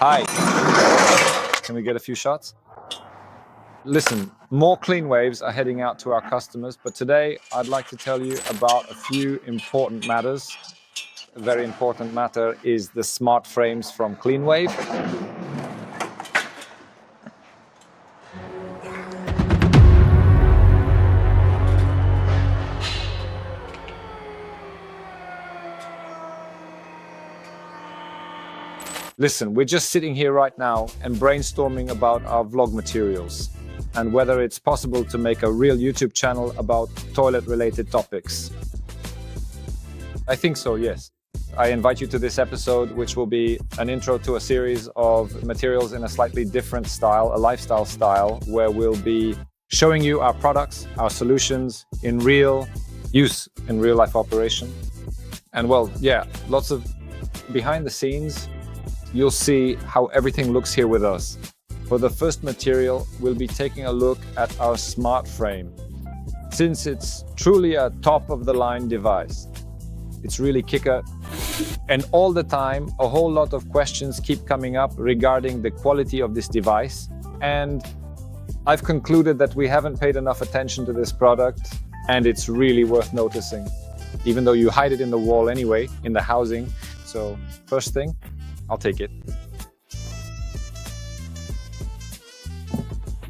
Hi. Can we get a few shots? Listen, more CleanWaves are heading out to our customers, but today I'd like to tell you about a few important matters. A very important matter is the smart frames from CleanWave. Listen, we're just sitting here right now and brainstorming about our vlog materials and whether it's possible to make a real YouTube channel about toilet-related topics. I think so, yes. I invite you to this episode, which will be an intro to a series of materials in a slightly different style, a lifestyle style, where we'll be showing you our products, our solutions in real use, in real life operation. And well, yeah, lots of behind the scenes. You'll see how everything looks here with us. For the first material, we'll be taking a look at our smart frame. Since it's truly a top-of-the-line device, it's really kicker. And all the time, a whole lot of questions keep coming up regarding the quality of this device. And I've concluded that we haven't paid enough attention to this product, and it's really worth noticing, even though you hide it in the wall anyway, in the housing. So first thing, I'll take it.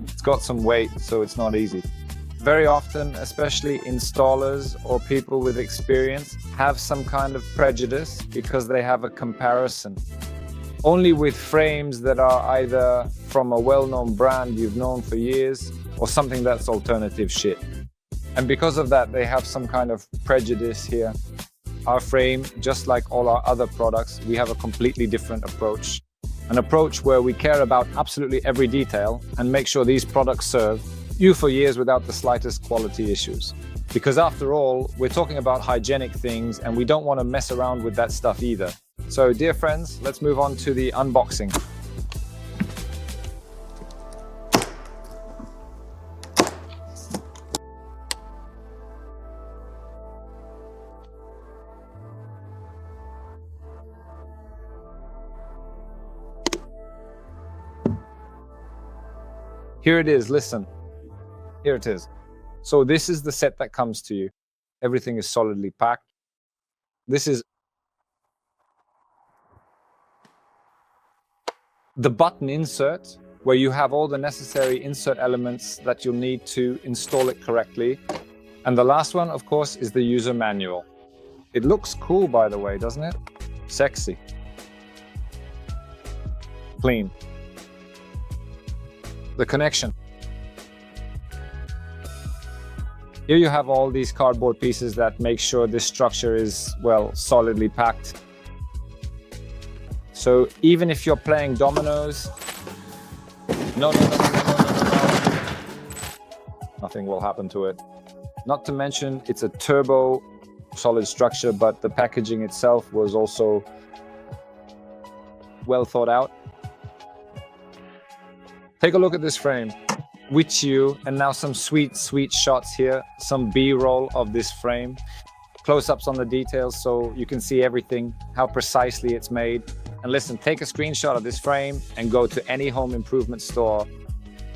It's got some weight, so it's not easy. Very often, especially installers or people with experience, have some kind of prejudice because they have a comparison. Only with frames that are either from a well-known brand you've known for years or something that's alternative shit. And because of that, they have some kind of prejudice here. Our frame, just like all our other products, we have a completely different approach. An approach where we care about absolutely every detail and make sure these products serve you for years without the slightest quality issues. Because after all, we're talking about hygienic things and we don't want to mess around with that stuff either. So dear friends, let's move on to the unboxing. Here it is, listen. Here it is. So this is the set that comes to you. Everything is solidly packed. This is the button insert, where you have all the necessary insert elements that you'll need to install it correctly. And the last one, of course, is the user manual. It looks cool, by the way, doesn't it? Sexy. Clean. The connection. Here you have all these cardboard pieces that make sure this structure is, well, solidly packed. So even if you're playing dominoes, no, nothing will happen to it. Not to mention, it's a turbo solid structure, but the packaging itself was also well thought out. Take a look at this frame with you, and now some sweet shots here, some B-roll of this frame, close-ups on the details so you can see everything, how precisely it's made. And listen, take a screenshot of this frame and go to any home improvement store,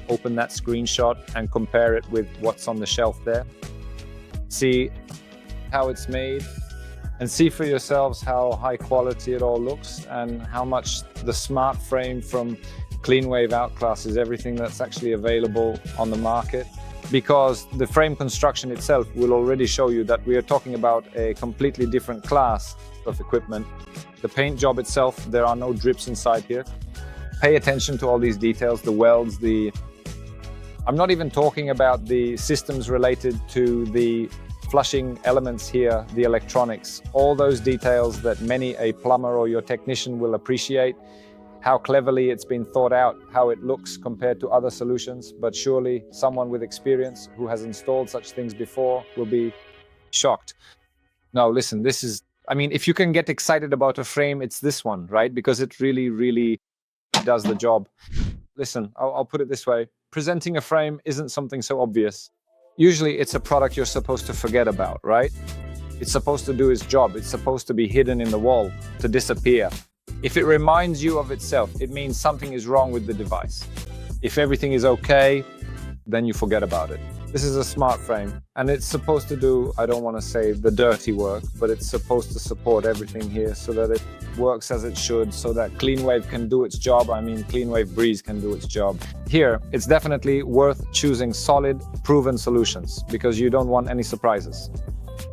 open that screenshot and compare it with what's on the shelf there. See how it's made and see for yourselves how high quality it all looks and how much the smart frame from CleanWave outclasses everything that's actually available on the market, because the frame construction itself will already show you that we are talking about a completely different class of equipment. The paint job itself, there are no drips inside here. Pay attention to all these details, the welds, I'm not even talking about the systems related to the flushing elements here, the electronics, all those details that many a plumber or your technician will appreciate. How cleverly it's been thought out, how it looks compared to other solutions, but surely someone with experience who has installed such things before will be shocked. No, listen, this is, if you can get excited about a frame, it's this one, right? Because it really does the job. Listen, I'll put it this way. Presenting a frame isn't something so obvious. Usually it's a product you're supposed to forget about, right? It's supposed to do its job. It's supposed to be hidden in the wall, to disappear. If it reminds you of itself, it means something is wrong with the device. If everything is okay, then you forget about it. This is a smart frame, and it's supposed to do, I don't want to say the dirty work, but it's supposed to support everything here so that it works as it should, so that CleanWave can do its job. I mean, CleanWave Breeze can do its job. Here, it's definitely worth choosing solid, proven solutions because you don't want any surprises.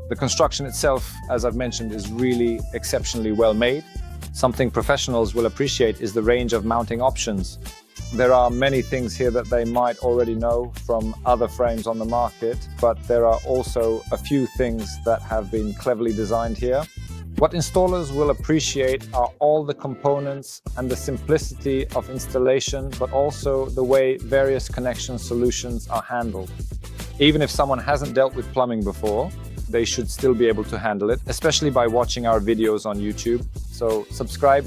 The construction itself, as I've mentioned, is really exceptionally well made. Something professionals will appreciate is the range of mounting options. There are many things here that they might already know from other frames on the market, but there are also a few things that have been cleverly designed here. What installers will appreciate are all the components and the simplicity of installation, but also the way various connection solutions are handled. Even if someone hasn't dealt with plumbing before, they should still be able to handle it, especially by watching our videos on YouTube. So subscribe,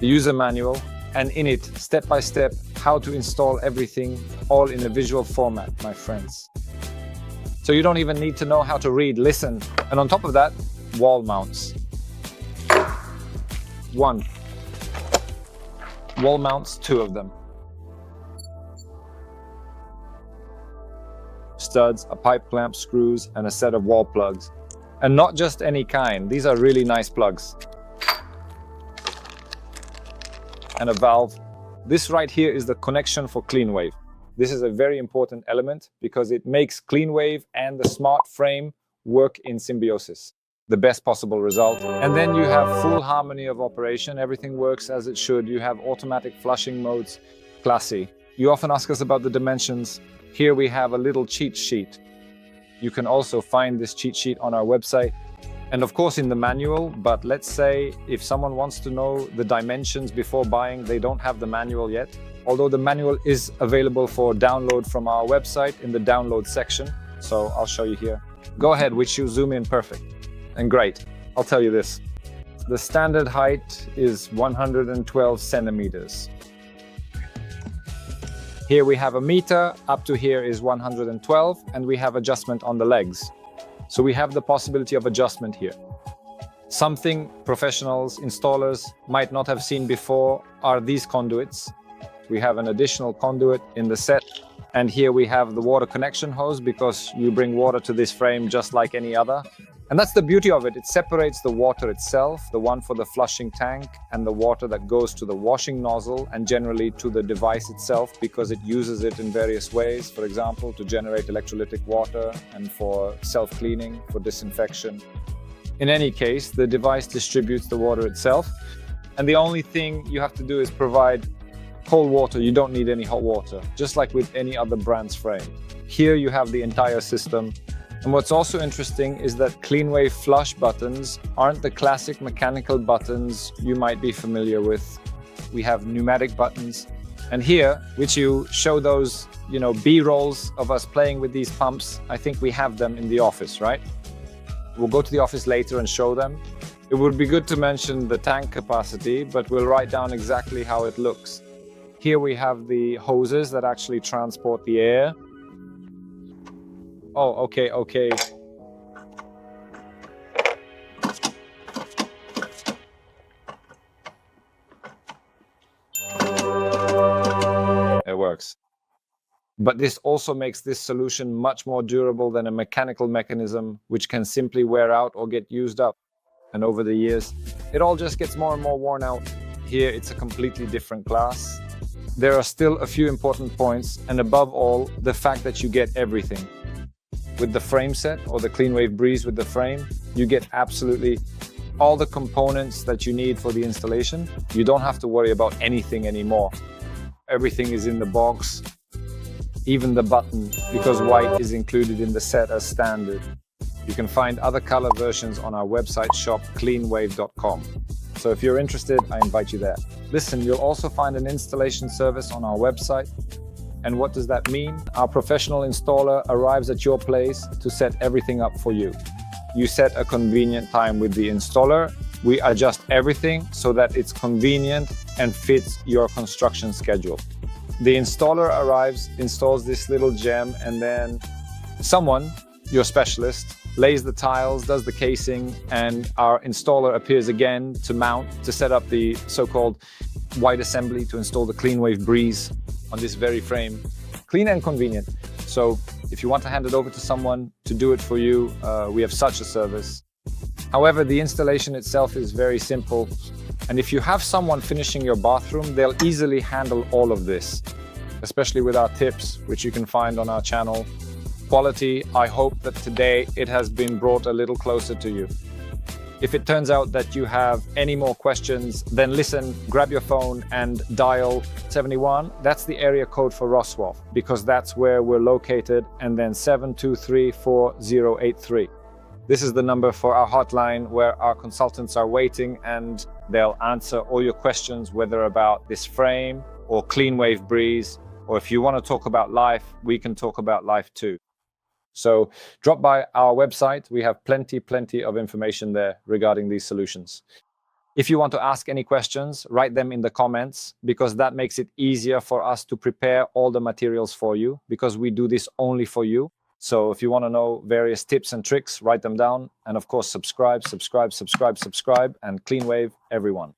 the user manual, and in it, step by step, how to install everything, all in a visual format, my friends. So you don't even need to know how to read, listen. And on top of that, wall mounts. 1. Wall mounts, 2 of them. Studs, a pipe clamp, screws, and a set of wall plugs. And not just any kind, these are really nice plugs. And a valve. This right here is the connection for CleanWave. This is a very important element because it makes CleanWave and the smart frame work in symbiosis. The best possible result. And then you have full harmony of operation. Everything works as it should. You have automatic flushing modes. Classy. You often ask us about the dimensions. Here we have a little cheat sheet. You can also find this cheat sheet on our website. And of course in the manual, but let's say if someone wants to know the dimensions before buying, they don't have the manual yet. Although the manual is available for download from our website in the download section. So I'll show you here. Go ahead, which you zoom in perfect. And great, I'll tell you this. The standard height is 112 centimeters. Here we have a meter, up to here is 112, and we have adjustment on the legs. So we have the possibility of adjustment here. Something professionals, installers might not have seen before are these conduits. We have an additional conduit in the set. And here we have the water connection hose because you bring water to this frame just like any other. And that's the beauty of it. It separates the water itself, the one for the flushing tank, and the water that goes to the washing nozzle and generally to the device itself because it uses it in various ways. For example, to generate electrolytic water and for self-cleaning, for disinfection. In any case, the device distributes the water itself. And the only thing you have to do is provide cold water. You don't need any hot water, just like with any other brand's frame. Here you have the entire system. And what's also interesting is that CleanWave flush buttons aren't the classic mechanical buttons you might be familiar with. We have pneumatic buttons. And here, which you show those, B-rolls of us playing with these pumps, I think we have them in the office, right? We'll go to the office later and show them. It would be good to mention the tank capacity, but we'll write down exactly how it looks. Here we have the hoses that actually transport the air. Oh, okay. It works. But this also makes this solution much more durable than a mechanical mechanism, which can simply wear out or get used up. And over the years, it all just gets more and more worn out. Here, it's a completely different class. There are still a few important points, and above all, the fact that you get everything. With the frame set or the CleanWave Breeze with the frame, you get absolutely all the components that you need for the installation. You don't have to worry about anything anymore. Everything is in the box, even the button, because white is included in the set as standard. You can find other color versions on our website shop, cleanwave.com. So if you're interested, I invite you there. Listen, you'll also find an installation service on our website. And what does that mean? Our professional installer arrives at your place to set everything up for you. You set a convenient time with the installer. We adjust everything so that it's convenient and fits your construction schedule. The installer arrives, installs this little gem, and then someone, your specialist, lays the tiles, does the casing, and our installer appears again to mount, to set up the so-called wide assembly to install the CleanWave Breeze on this very frame. Clean and convenient. So if you want to hand it over to someone to do it for you, we have such a service. However, the installation itself is very simple. And if you have someone finishing your bathroom, they'll easily handle all of this, especially with our tips, which you can find on our channel. Quality, I hope that today it has been brought a little closer to you. If it turns out that you have any more questions, then listen, grab your phone and dial 71. That's the area code for Roswell, because that's where we're located, and then 7234083. This is the number for our hotline where our consultants are waiting, and they'll answer all your questions, whether about this frame or CleanWave Breeze, or if you want to talk about life, we can talk about life too. So drop by our website. We have plenty of information there regarding these solutions. If you want to ask any questions, write them in the comments, because that makes it easier for us to prepare all the materials for you, because we do this only for you. So if you want to know various tips and tricks, write them down. And of course, subscribe, and CleanWave everyone.